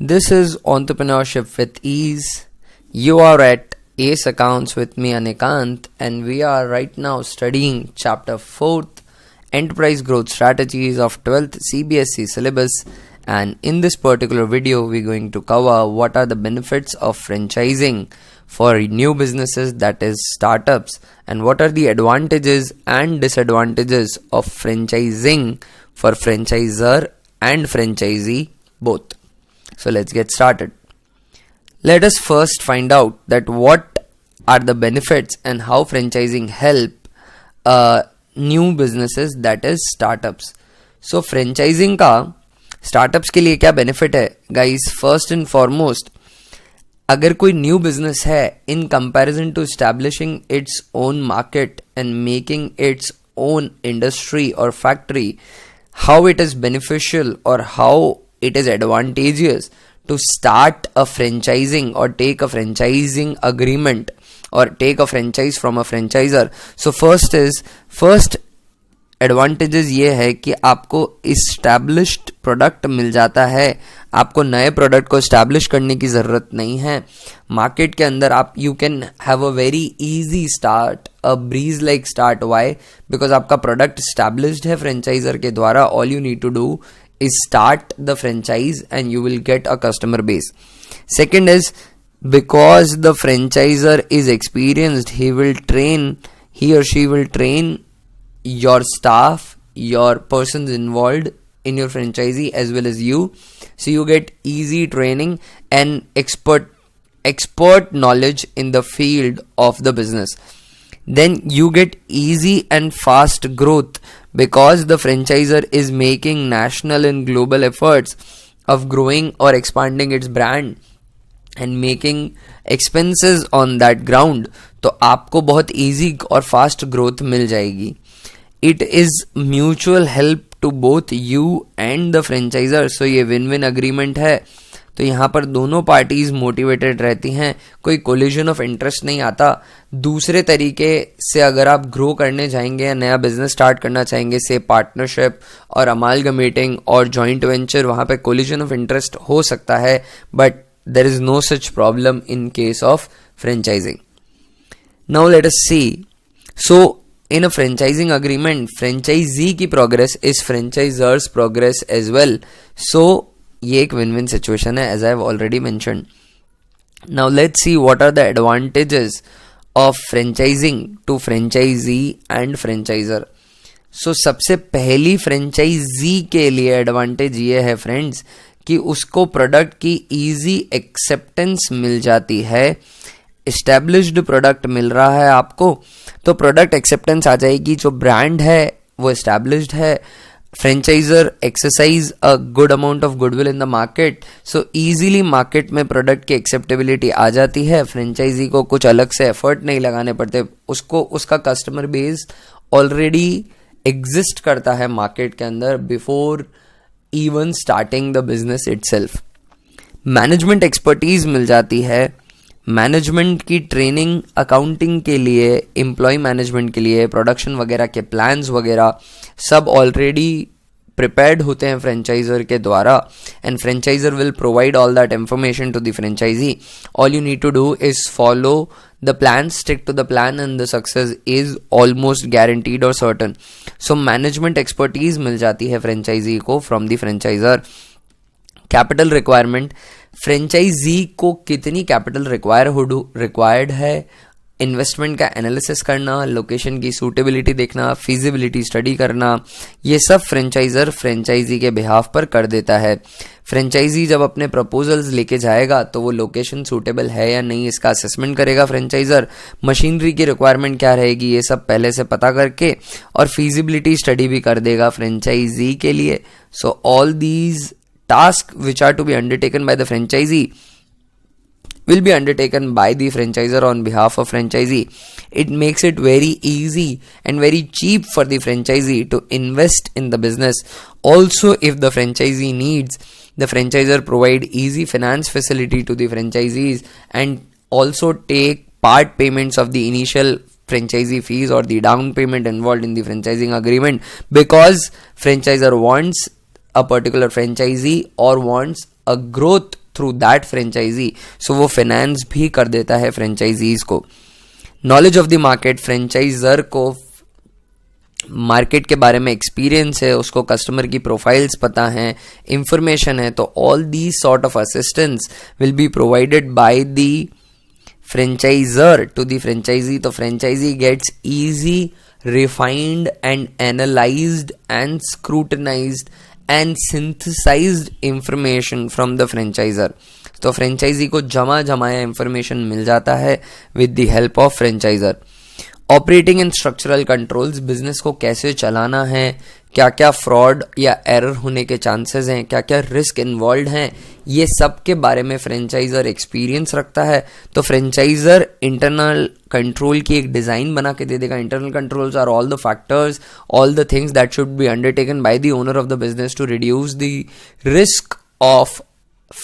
This is Entrepreneurship with Ease. You are at Ace Accounts with me, Anikant, and we are right now studying Chapter 4th, Enterprise Growth Strategies of 12th CBSE syllabus. And in this particular video, we're going to cover what are the benefits of franchising for new businesses, that is startups, and what are the advantages and disadvantages of franchising for franchisor and franchisee both. So let's get started. Let us first find out that what are the benefits and how franchising help new businesses, that is startups. So franchising का startups के लिए क्या benefit है? Guys, first and foremost, अगर कोई new business है in comparison to establishing its own market and making its own industry or factory, how it is beneficial or how it is advantageous to start a franchising or take a franchising agreement or take a franchise from a franchisor. So first advantages ये है कि आपको established product मिल जाता है, आपको नए product को establish करने की ज़रूरत नहीं है. Market के अंदर आप you can have a very easy start, a breeze like start. Why? Because आपका product established है franchisor के द्वारा. All you need to do is start the franchise and you will get a customer base. Second is, because the franchisor is experienced, he or she will train your staff, your persons involved in your franchisee as well as you. So you get easy training and expert knowledge in the field of the business. Then you get easy and fast growth because the franchisor is making national and global efforts of growing or expanding its brand and making expenses on that ground. तो आपको बहुत easy और fast growth मिल जाएगी. It is mutual help to both you and the franchisor. So ये win-win agreement है. तो यहाँ पर दोनों पार्टीज मोटिवेटेड रहती हैं, कोई कोलिजन ऑफ इंटरेस्ट नहीं आता. दूसरे तरीके से अगर आप ग्रो करने जाएंगे या नया बिजनेस स्टार्ट करना चाहेंगे, से पार्टनरशिप और अमालगमेटिंग और जॉइंट वेंचर, वहाँ पे कोलिजन ऑफ इंटरेस्ट हो सकता है, but there is no such problem in case of franchising. Now let us see. So in a franchising agreement, franchisee की progress is franchiser's progress as well. सो ये एक win win situation है, as I have already mentioned. Now let's see what are the advantages of franchising to franchisee and franchiser. So सबसे पहली franchise के लिए advantage ये है फ्रेंड्स कि उसको प्रोडक्ट की इजी एक्सेप्टेंस मिल जाती है. एस्टेब्लिश्ड प्रोडक्ट मिल रहा है आपको, तो प्रोडक्ट एक्सेप्टेंस आ जाएगी. जो ब्रांड है वो एस्टेब्लिश्ड है. Franchisor exercise a good amount of goodwill in the market, so easily market में product की acceptability आ जाती है. franchisee को कुछ अलग से effort नहीं लगाने पड़ते, उसको उसका customer base already exist करता है market के अंदर before even starting the business itself. management expertise मिल जाती है. मैनेजमेंट की ट्रेनिंग अकाउंटिंग के लिए, एम्प्लॉय मैनेजमेंट के लिए, प्रोडक्शन वगैरह के प्लान्स वगैरह सब ऑलरेडी प्रिपेयर्ड होते हैं फ्रेंचाइजर के द्वारा. And franchiser will provide all that information to the franchisee. All you need to do is follow the plan, stick to the plan, and the success is almost guaranteed और certain. So management expertise मिल जाती है franchisee को from the franchiser. Capital requirement, franchisee को कितनी capital required है, investment का analysis करना, लोकेशन की सूटेबिलिटी देखना, फिजिबिलिटी स्टडी करना, ये सब फ्रेंचाइजर फ्रेंचाइजी के बिहाफ पर कर देता है. फ्रेंचाइजी जब अपने प्रपोजल्स लेके जाएगा तो वो लोकेशन सूटेबल है या नहीं इसका असेसमेंट करेगा फ्रेंचाइजर. मशीनरी की रिक्वायरमेंट क्या रहेगी ये सब पहले से पता करके और फिजिबिलिटी स्टडी भी कर देगा फ्रेंचाइजी के लिए. So all these tasks which are to be undertaken by the franchisee will be undertaken by the franchisor on behalf of franchisee. It makes it very easy and very cheap for the franchisee to invest in the business. Also, if the franchisee needs, the franchisor provide easy finance facility to the franchisees and also take part payments of the initial franchisee fees or the down payment involved in the franchising agreement, because franchisor wants a particular franchisee or wants a growth through that franchisee. So वो finance भी कर देता है franchisees को. Knowledge of the market, franchisor को market के बारे में एक्सपीरियंस है, उसको कस्टमर की प्रोफाइल्स पता है, इंफॉर्मेशन है, तो all the sort of assistance will be provided by the franchisor to the franchisee. तो franchisee gets easy, refined and analyzed and scrutinized and synthesized information from the franchisor. तो franchisee को जमाया information मिल जाता है with the help of franchisor. Operating and structural controls, business को कैसे चलाना है, क्या क्या फ्रॉड या एरर होने के चांसेस हैं, क्या क्या रिस्क इन्वॉल्व हैं, ये सब के बारे में फ्रेंचाइजर एक्सपीरियंस रखता है. तो फ्रेंचाइजर इंटरनल कंट्रोल की एक डिज़ाइन बना के दे देगा. Internal controls are all the factors, all the things that should be undertaken by the owner of the business to reduce the risk of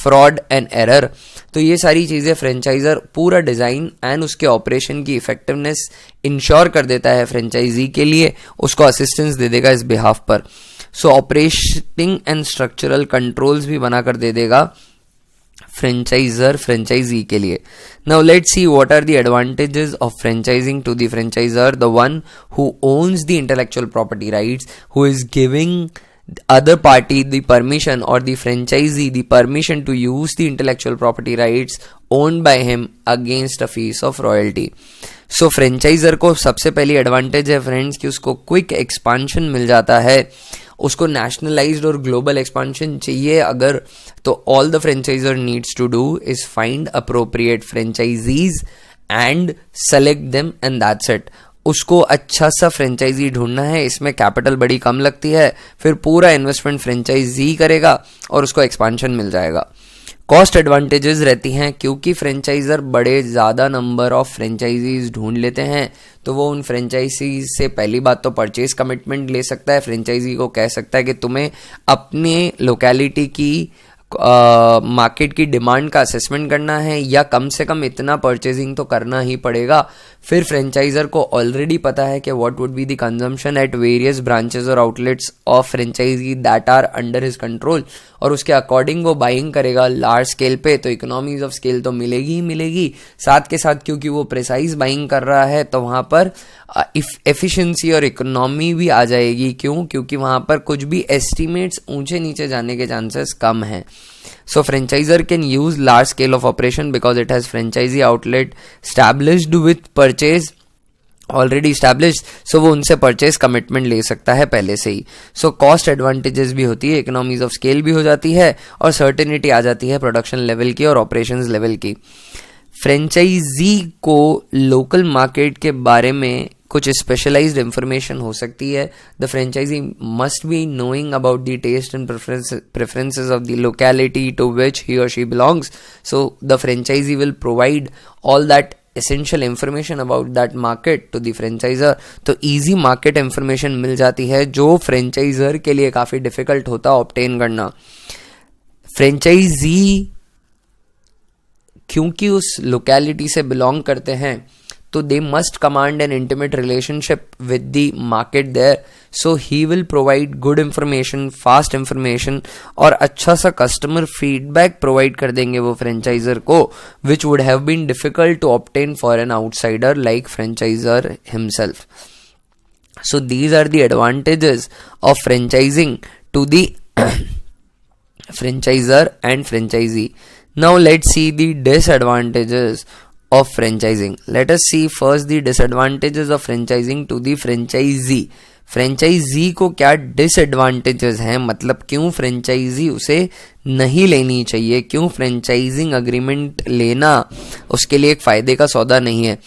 fraud and error. तो ये सारी चीज़ें फ्रेंचाइजर पूरा डिज़ाइन एंड उसके ऑपरेशन की effectiveness ensure कर देता है फ्रेंचाइजी के लिए, उसको असिस्टेंस दे देगा इस बिहाफ पर. So operating and structural controls भी बना कर दे देगा फ्रेंचाइजर फ्रेंचाइजी के लिए. Now let's see what are the advantages of franchising to the franchiser. The one who owns the intellectual property rights, who is giving other party the permission or the franchisee the permission to use the intellectual property rights owned by him against a fees of royalty. So franchisor को सबसे पहली advantage है friends कि उसको quick expansion मिल जाता है. उसको nationalised और ग्लोबल एक्सपांशन चाहिए अगर, तो all the franchiser needs to do is find appropriate franchisees and select them and that's it. उसको अच्छा सा फ्रेंचाइजी ढूंढना है, इसमें कैपिटल बड़ी कम लगती है, फिर पूरा इन्वेस्टमेंट फ्रेंचाइजी करेगा और उसको एक्सपांशन मिल जाएगा. कॉस्ट एडवांटेजेस रहती हैं क्योंकि फ्रेंचाइजर बड़े ज़्यादा नंबर ऑफ फ्रेंचाइजीज ढूंढ लेते हैं, तो वो उन फ्रेंचाइजीज से पहली बात तो परचेज कमिटमेंट ले सकता है. फ्रेंचाइजी को कह सकता है कि तुम्हें अपने लोकेलिटी की मार्केट की डिमांड का असेसमेंट करना है या कम से कम इतना परचेजिंग तो करना ही पड़ेगा. फिर फ्रेंचाइजर को ऑलरेडी पता है कि what would be the consumption at various branches और outlets of franchisee that are under his control, और उसके अकॉर्डिंग वो बाइंग करेगा लार्ज स्केल पे. तो इकोनॉमीज ऑफ स्केल तो मिलेगी ही मिलेगी, साथ के साथ क्योंकि वो प्रिसाइज बाइंग कर रहा है तो वहाँ पर एफिशिएंसी और इकोनॉमी भी आ जाएगी. क्योंकि वहाँ पर कुछ भी एस्टिमेट्स ऊंचे नीचे जाने के चांसेस कम हैं. So franchisor can use large scale of operation because it has franchisee outlet established with purchase already established, so वो उनसे परचेज कमिटमेंट ले सकता है पहले से ही. सो कॉस्ट एडवांटेजेस भी होती है, इकोनॉमीज ऑफ स्केल भी हो जाती है और सर्टेनिटी आ जाती है प्रोडक्शन लेवल की और ऑपरेशंस लेवल की. फ्रेंचाइजी को लोकल मार्केट के बारे में कुछ स्पेशलाइज्ड इंफॉर्मेशन हो सकती है. The franchisee must be knowing about the taste and preferences of the locality to which he और she belongs. So the franchisee will provide all that essential information about that market to the franchisor. तो easy market information मिल जाती है जो franchisor के लिए काफ़ी difficult होता है obtain करना. franchisee क्योंकि उस locality से belong करते हैं तो they must command an intimate relationship with the market there. So he will provide good information, fast information और अच्छा सा customer feedback provide कर देंगे वो franchisor को, which would have been difficult to obtain for an outsider like franchisor himself. So these are the advantages of franchising to the franchisor and franchisee. Now let's see the disadvantages of franchising. Let us see first the disadvantages of franchising to the franchisee. Franchisee को क्या disadvantages हैं, मतलब क्यों franchise उसे नहीं लेनी चाहिए, क्यों फ्रेंचाइजिंग अग्रीमेंट लेना उसके लिए एक फ़ायदे का सौदा नहीं है.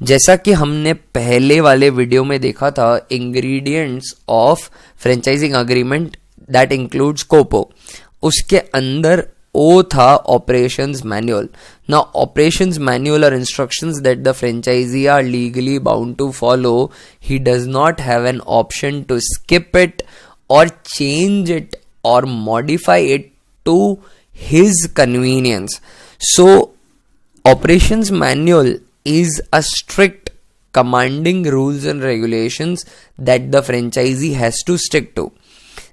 जैसा कि हमने पहले वाले वीडियो में देखा था, ingredients of franchising agreement that includes कोपो, उसके अंदर O था operations manual. Now operations manual are instructions that the franchisee are legally bound to follow. He does not have an option to skip it or change it or modify it to his convenience. So operations manual is a strict commanding rules and regulations that the franchisee has to stick to.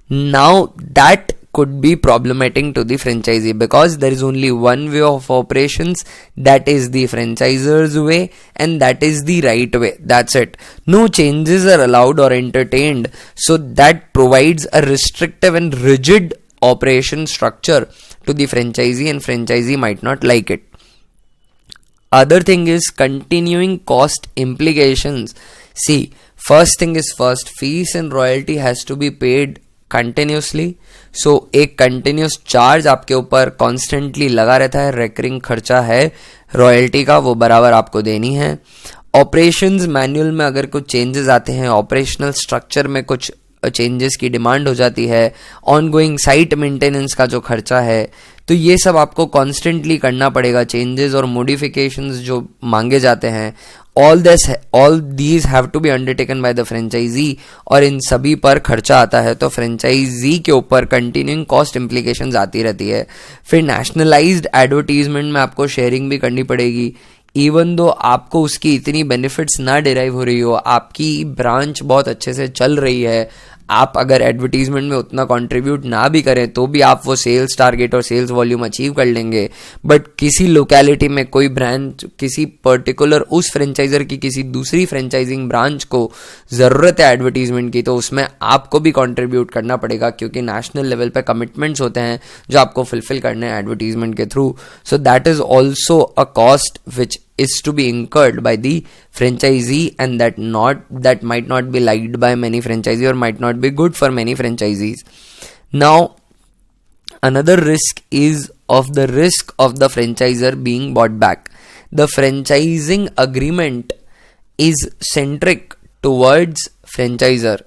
Now that could be problematic to the franchisee because there is only one way of operations, that is the franchisor's way, and that is the right way. That's it. No changes are allowed or entertained, so that provides a restrictive and rigid operation structure to the franchisee, and franchisee might not like it. Other thing is continuing cost implications. See, first thing is first, fees and royalty has to be paid continuously. So एक continuous charge आपके ऊपर constantly लगा रहता है, recurring खर्चा है royalty का, वो बराबर आपको देनी है. ऑपरेशंस मैनुअल में अगर कुछ चेंजेस आते हैं, ऑपरेशनल स्ट्रक्चर में कुछ चेंजेस की डिमांड हो जाती है, ऑनगोइंग साइट मेंटेनेंस का जो खर्चा है, तो ये सब आपको कॉन्स्टेंटली करना पड़ेगा. चेंजेस और मॉडिफिकेशंस जो मांगे जाते हैं, all these have to be undertaken by the franchisee, और इन सभी पर खर्चा आता है, तो फ्रेंचाइजी के ऊपर कंटिन्यूइंग कॉस्ट इम्प्लीकेशंस आती रहती है. फिर नेशनलाइज्ड एडवर्टीजमेंट में आपको शेयरिंग भी करनी पड़ेगी. इवन दो आपको उसकी इतनी बेनिफिट्स ना डिराइव हो रही हो, आपकी ब्रांच बहुत अच्छे से चल रही है, आप अगर एडवर्टीजमेंट में उतना कंट्रीब्यूट ना भी करें तो भी आप वो सेल्स टारगेट और सेल्स वॉल्यूम अचीव कर लेंगे. बट किसी लोकेलिटी में कोई ब्रांच, किसी पर्टिकुलर उस फ्रेंचाइजर की किसी दूसरी फ्रेंचाइजिंग ब्रांच को ज़रूरत है एडवर्टीजमेंट की, तो उसमें आपको भी कंट्रीब्यूट करना पड़ेगा, क्योंकि नेशनल लेवल पे कमिटमेंट्स होते हैं जो आपको फुलफिल करने हैं एडवर्टीजमेंट के through. So that is also a cost which is to be incurred by the franchisee, and that might not be liked by many franchisees or might not be good for many franchisees. Now, another risk is the risk of the franchisor being bought back. The franchising agreement is centric towards franchisor.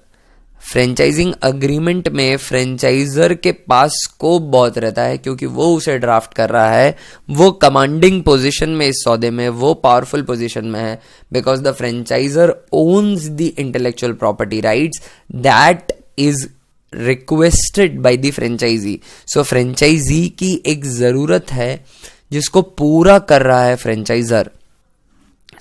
Franchising agreement में franchisor के पास scope बहुत रहता है, क्योंकि वो उसे draft कर रहा है, वो कमांडिंग पोजीशन में इस सौदे में, वो पावरफुल पोजीशन में है, because the franchiser owns the intellectual property rights that is requested by the franchisee. So franchisee की एक जरूरत है जिसको पूरा कर रहा है franchiser.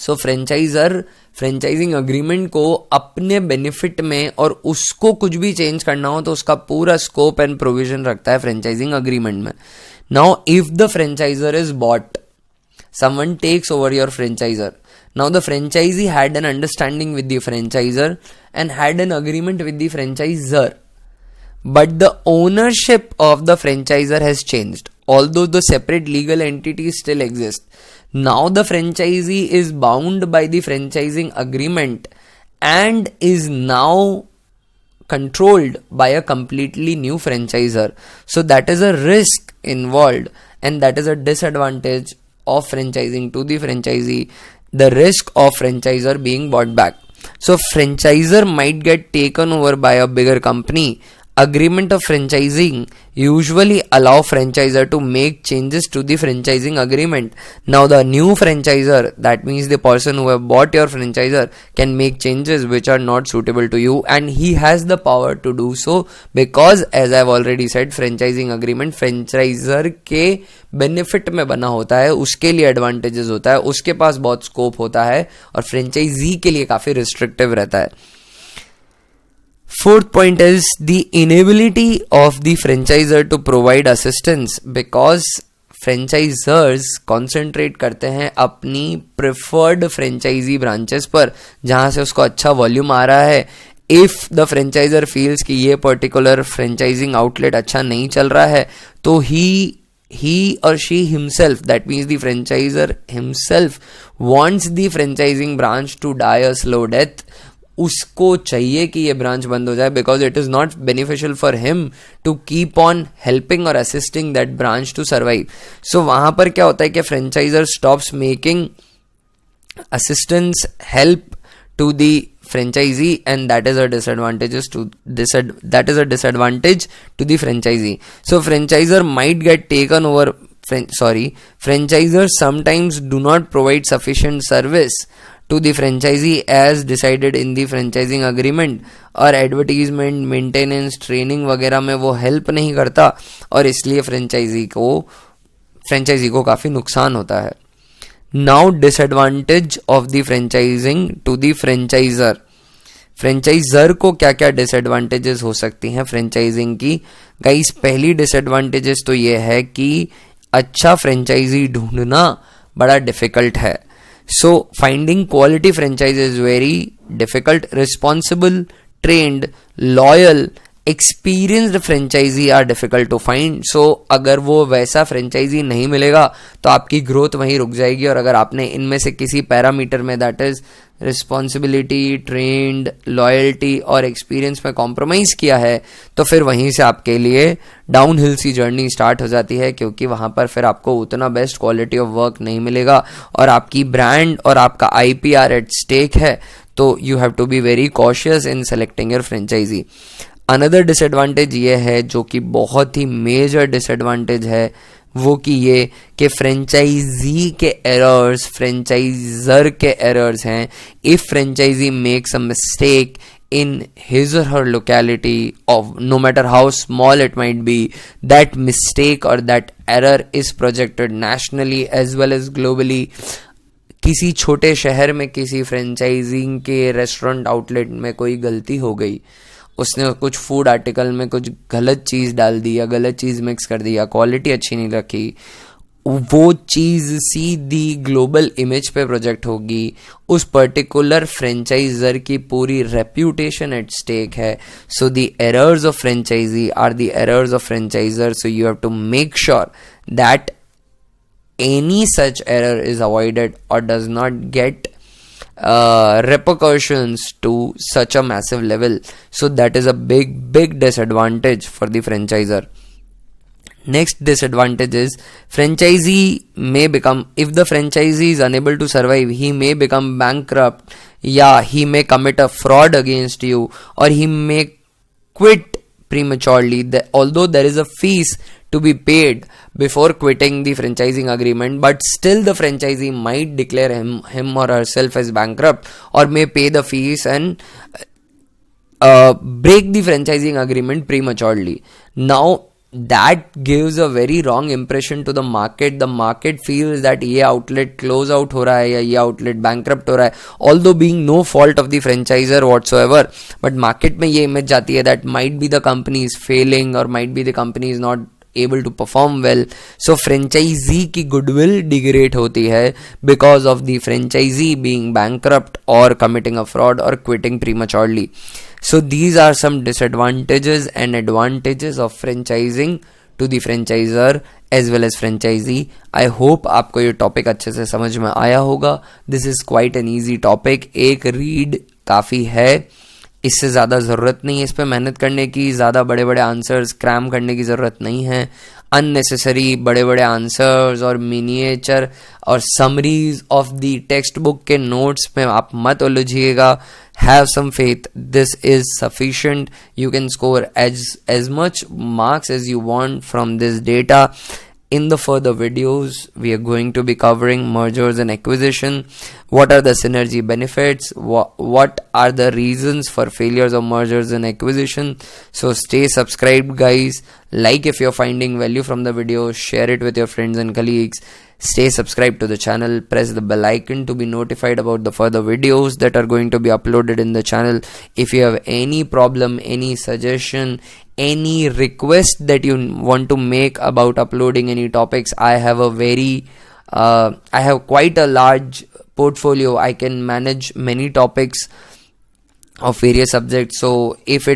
So franchiser franchising agreement को अपने बेनिफिट में, और उसको कुछ भी चेंज करना हो तो उसका पूरा स्कोप एंड प्रोविजन रखता है फ्रेंचाइजिंग अग्रीमेंट में. Now if the franchiser is bought, someone takes over your franchiser. Now the franchisee had an understanding with the franchiser and had an agreement with the franchiser, but the ownership of the franchisor has changed, although the separate legal entities still exist. Now the franchisee is bound by the franchising agreement and is now controlled by a completely new franchisor. So that is a risk involved, and that is a disadvantage of franchising to the franchisee, the risk of franchisor being bought back. So franchisor might get taken over by a bigger company. Agreement of franchising usually allow franchisor to make changes to the franchising agreement. Now the new franchisor, that means the person who have bought your franchisor, can make changes which are not suitable to you, and he has the power to do so, because as I have already said, franchising agreement franchisor के benefit में बना होता है, उसके लिए advantages होता है, उसके पास बहुत scope होता है, और franchisee के लिए काफी restrictive रहता है. Fourth point is the inability of the franchisor to provide assistance, because franchisors concentrate करते हैं अपनी preferred franchisee branches पर, जहाँ से उसको अच्छा volume आ रहा है. If the franchisor feels कि ये particular franchising outlet अच्छा नहीं चल रहा है, तो he or she himself, that means the franchisor himself, wants the franchising branch to die a slow death. उसको चाहिए कि ये ब्रांच बंद हो जाए, because it is not beneficial for him to keep on helping और assisting that branch to survive. So वहां पर क्या होता है कि franchiser stops making assistance help to the franchisee, and that is a disadvantage to the franchisee. So franchisor might get taken over. Franchisors sometimes do not provide sufficient service to the franchisee as decided in the franchising agreement, और advertisement, maintenance, training वगैरह में वो help नहीं करता, और इसलिए franchise को काफी नुकसान होता है. Now disadvantage of the franchising to the franchiser. Franchiser को क्या क्या डिसएडवांटेजेस हो सकती हैं फ्रेंचाइजिंग की? गाइस, पहली डिसएडवांटेजेस तो ये है कि अच्छा फ्रेंचाइजी ढूंढना बड़ा डिफिकल्ट है. So finding quality franchise is very difficult. Responsible, trained, loyal, experienced franchisee are difficult to find. So अगर वो वैसा फ्रेंचाइजी नहीं मिलेगा तो आपकी ग्रोथ वहीं रुक जाएगी. और अगर आपने इनमें से किसी पैरामीटर में, that is responsibility, trend, loyalty और एक्सपीरियंस में कॉम्प्रोमाइज किया है, तो फिर वहीं से आपके लिए डाउन हिल सी जर्नी स्टार्ट हो जाती है, क्योंकि वहां पर फिर आपको उतना बेस्ट क्वालिटी ऑफ वर्क नहीं मिलेगा और आपकी ब्रांड और आपका IPR एट स्टेक है. तो you have to be very cautious in selecting your franchisee. Another disadvantage ये है, जो कि बहुत ही मेजर डिसएडवांटेज है, वो कि ये कि फ्रेंचाइजी के एरर्स फ्रेंचाइजर के एरर्स हैं. If franchisee makes a mistake in his or her locality, of no matter how small it might be, that mistake or that error is projected nationally as well as globally. किसी छोटे शहर में किसी franchising के restaurant outlet में कोई गलती हो गई, उसने कुछ फूड आर्टिकल में कुछ गलत चीज़ डाल दी या गलत चीज़ मिक्स कर दी या क्वालिटी अच्छी नहीं रखी, वो चीज़ सीधी ग्लोबल इमेज पे प्रोजेक्ट होगी. उस पर्टिकुलर फ्रेंचाइजर की पूरी रेप्यूटेशन एट स्टेक है. So the errors of franchisee are the errors of franchiser. So you have to make sure that any such error is avoided or does not get repercussions to such a massive level. So that is a big disadvantage for the franchisor. Next disadvantage is franchisee may become, if the franchisee is unable to survive, he may become bankrupt, yeah, he may commit a fraud against you, or he may quit prematurely. Although there is a fees to be paid before quitting the franchising agreement, but still the franchisee might declare him or herself as bankrupt, or may pay the fees and break the franchising agreement prematurely. Now that gives a very wrong impression to the market. The market feels that ये outlet close out हो रहा है या ये outlet bankrupt हो रहा है, although being no fault of the franchisor whatsoever, but market में ये image जाती है that might be the company is failing or might be the company is not able to perform well. So franchisee की goodwill degrade होती है because of the franchisee being bankrupt or committing a fraud or quitting prematurely. So these are some disadvantages and advantages of franchising to the franchisor as well as franchisee. I hope आपको ये topic अच्छे से समझ में आया होगा. This is quite an easy topic. एक read काफ़ी है, इससे ज़्यादा ज़रूरत नहीं है इस पर मेहनत करने की. ज़्यादा बड़े बड़े आंसर्स क्रैम करने की ज़रूरत नहीं है. अननेसेसरी बड़े बड़े आंसर्स और मिनिएचर और summaries of the text book के नोट्स में आप मत उलझिएगा. Have some faith. This is sufficient. You can score as much marks as you want from this data. In the further videos, we are going to be covering mergers and acquisition. What are the synergy benefits? What are the reasons for failures of mergers and acquisition? So stay subscribed, guys. Like if you're finding value from the video, share it with your friends and colleagues. Stay subscribed to the channel. Press the bell icon to be notified about the further videos that are going to be uploaded in the channel. If you have any problem, any suggestion, any request that you want to make about uploading any topics, I have quite a large portfolio. I can manage many topics of various subjects. So if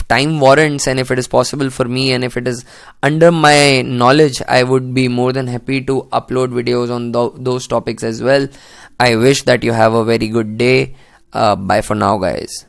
time warrants and if it is possible for me and if it is under my knowledge, I would be more than happy to upload videos on those topics as well. I wish that you have a very good day. Bye for now, guys.